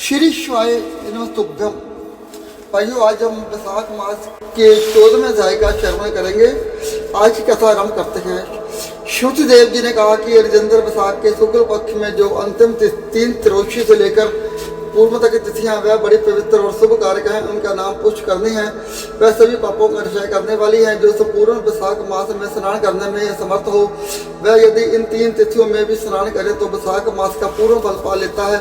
श्री शिवाय नमस्तुभ्यम। भाइयों, आज हम वैशाख मास के 14वें अध्याय का श्रवण करेंगे। आज की कथा आरंभ करते हैं। श्रुतिदेव जी ने कहा कि हरिचंद्र वैशाख के शुक्ल पक्ष में जो अंतिम 3 त्रयोदशी से लेकर पूर्व तक की तिथियां वह बड़ी पवित्र और शुभ कारक हैं। उनका नाम पुष्ट करनी है। वह सभी पापों का क्षय करने वाली है। जो संपूर्ण वैशाख मास में स्नान करने में समर्थ हो, वह यदि इन 3 तिथियों में भी स्नान करे तो वैशाख मास का पूर्ण फल पा लेता है।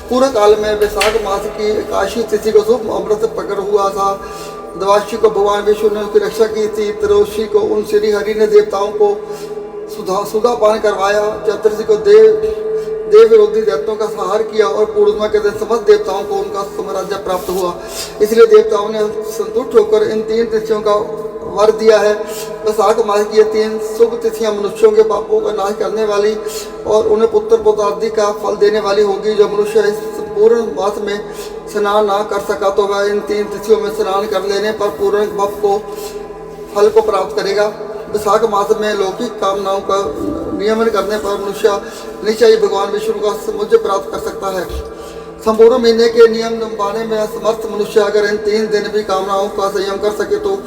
पूर्व काल में वैशाख मास की एकादशी तिथि को शुभ अमृत प्रकट हुआ था। द्वादशी को भगवान विष्णु ने उसकी रक्षा की थी। त्रयोदशी को उन श्री हरि ने देवताओं को सुधा पान करवाया। चतुर्दशी को देव विरोधी दैत्यों का संहार किया और पूर्णिमा के दिन समस्त देवताओं को उनका साम्राज्य प्राप्त हुआ। इसलिए देवताओं ने संतुष्ट होकर इन 3 तिथियों का वर दिया है। वैशाख मास की ये 3 शुभ तिथियां मनुष्यों के पापों का नाश करने वाली और उन्हें पुत्र आदि का फल देने वाली होगी। जो मनुष्य इस पूर्ण मास में स्नान ना कर सका तो वह इन 3 तिथियों में स्नान कर लेने पर पूर्ण फल को प्राप्त करेगा। वैशाख मास में लौकिक कामनाओं का नियमन करने पर मनुष्य निश्चय ही भगवान विष्णु का सायुज्य प्राप्त कर सकता है। संपूर्ण महीने के नियम निभाने में असमर्थ मनुष्य अगर इन 3 दिन भी कामनाओं का संयम कर सके तो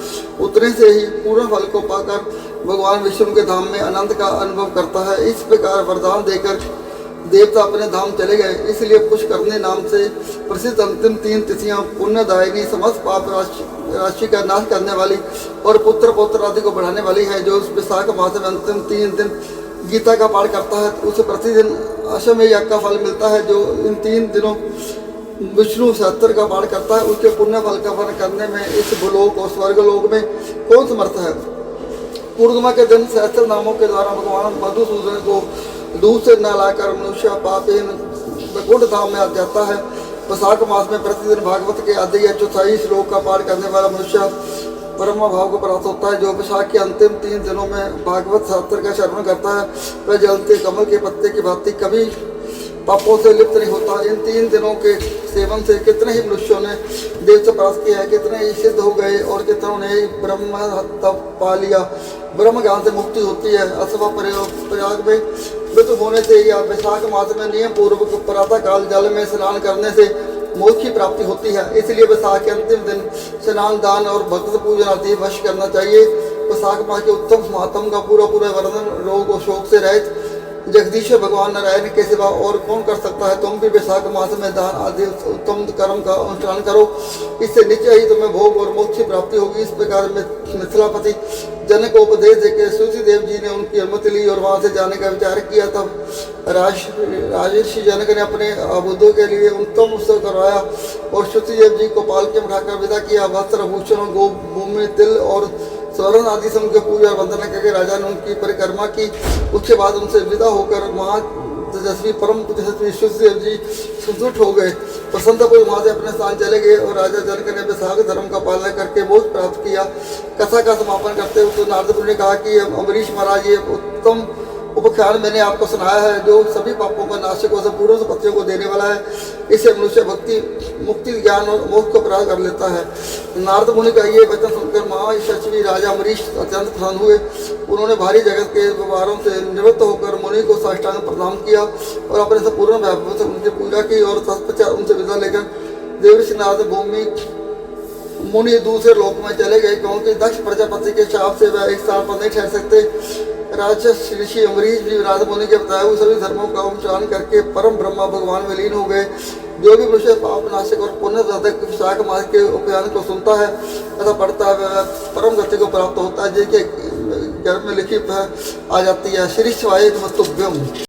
उतने से ही पूर्ण फल को पाकर भगवान विष्णु के धाम में आनंद का अनुभव करता है। इस प्रकार वरदान देकर देवता अपने धाम चले गए। इसलिए पुष्करणी नाम से प्रसिद्ध अंतिम 3 तिथियां पुण्यदायिनी, समस्त पाप राशि का नाश करने वाली और पुत्र आदि को बढ़ाने वाली है। जो उस वैशाख मास में अंतिम 3 दिन गीता का पाठ करता है तो उसे प्रतिदिन अश्वमेध यज्ञ का फल मिलता है। जो इन 3 दिनों विष्णु सहस्त्र का पाठ करता है उसके पुण्य फल का वर्णन करने में इस भूलोक और स्वर्गलोक में कौन समर्थ है। पूर्णिमा के दिन सहस्त्र नामों के द्वारा भगवान मधुसूदन को दूध से न लाकर मनुष्य पापहीन वैकुंठ धाम में आ जाता है। वैशाख मास में प्रतिदिन भागवत के आधे या चौथाई श्लोक का पाठ करने वाला मनुष्य ब्रह्म भाव को प्राप्त होता है। जो वैशाख के अंतिम 3 दिनों में भागवत शास्त्र का श्रवण करता है वह जलते कमल के पत्ते की भांति कभी पापों से लिप्त नहीं होता। इन 3 दिनों के सेवन से कितने ही मनुष्यों ने देव से प्राप्त किया है, कितने ही सिद्ध हो गए और कितनों ने ब्रह्म तप पा लिया। ब्रह्म ज्ञान से मुक्ति होती है। अथवा प्रयाग में मृत्यु होने से या वैशाख मास में नियम पूर्वक प्रातः काल जल में स्नान करने से मोक्ष की प्राप्ति होती है। इसलिए वैशाख के अंतिम दिन स्नान, दान और भक्त पूजन आदि वश करना चाहिए। वैशाख मास के उत्तम महात्म का पूरा वर्णन रोग और शोक से रहित जगदीश्वर भगवान नारायण के सिवा और कौन कर सकता है। तुम भी वैशाख मास में दान आदि उत्तम कर्म का अनुष्ठान करो। इससे निश्चय ही तुम्हें भोग और मोक्ष की प्राप्ति होगी। इस प्रकार में मिथिलापति जनक को उपदेश देकर श्रुतिदेव जी ने उनकी अनुमति ली और वहां से जाने का विचार किया। तब राजर्षि जनक ने अपने अबुद्धों के लिए उत्तम उत्सव करवाया और श्रुतिदेव जी को पालकी में उठाकर विदा किया। वस्त्र भूषण, गो भूमि, तिल और स्वर्ण आदि से उनके पूजा वंदना करके राजा ने उनकी परिक्रमा की। उसके बाद उनसे विदा होकर महा तेजस्वी परम तेजस्वी श्रुतिदेव जी संतुष्ट हो गए। प्रसन्नपुर वहां से अपने स्थान चले गए और राजा जनक ने वैशाख धर्म का पालन करके मोक्ष प्राप्त किया। कथा का समापन करते हुए तो नारद मुनि ने कहा कि अम्बरीश महाराज, ये उत्तम उपख्यान मैंने आपको सुनाया है जो सभी पापों का नाशक और संपूर्ण संपत्तियों को देने वाला है। इससे मनुष्य भक्ति, मुक्ति, ज्ञान और मोक्ष को प्राप्त कर लेता है। नारद मुनि का ये वचन सुनकर महायशस्वी राजा अम्बरीश अत्यंत प्रसन्न हुए। उन्होंने भारी जगत के व्यवहारों से निवृत्त होकर मुनि को साष्टांग प्रणाम किया और अपने से पूर्ण वैभव से उनकी पूजा की और तत्पश्चात उनसे विदा लेकर देवर्षि नारद भूमि मुनि दूसरे लोक में चले गए, क्योंकि दक्ष प्रजापति के शाप से वह एक स्थान पर नहीं ठहर सकते। राजर्ष ऋषि अम्बरीश भी नारद मुनि के बताए हुए सभी धर्मों का अनुष्ठान करके परम ब्रह्मा भगवान में लीन हो गए। जो भी मनुष्य पाप नाशक और पुण्य साधक वैशाख मास के उपयान को सुनता है तथा पढ़ता है वह परम गति को प्राप्त होता है, जिसके घर में लिखित आ जाती है। श्री शिवाय नमस्तुभ्यम।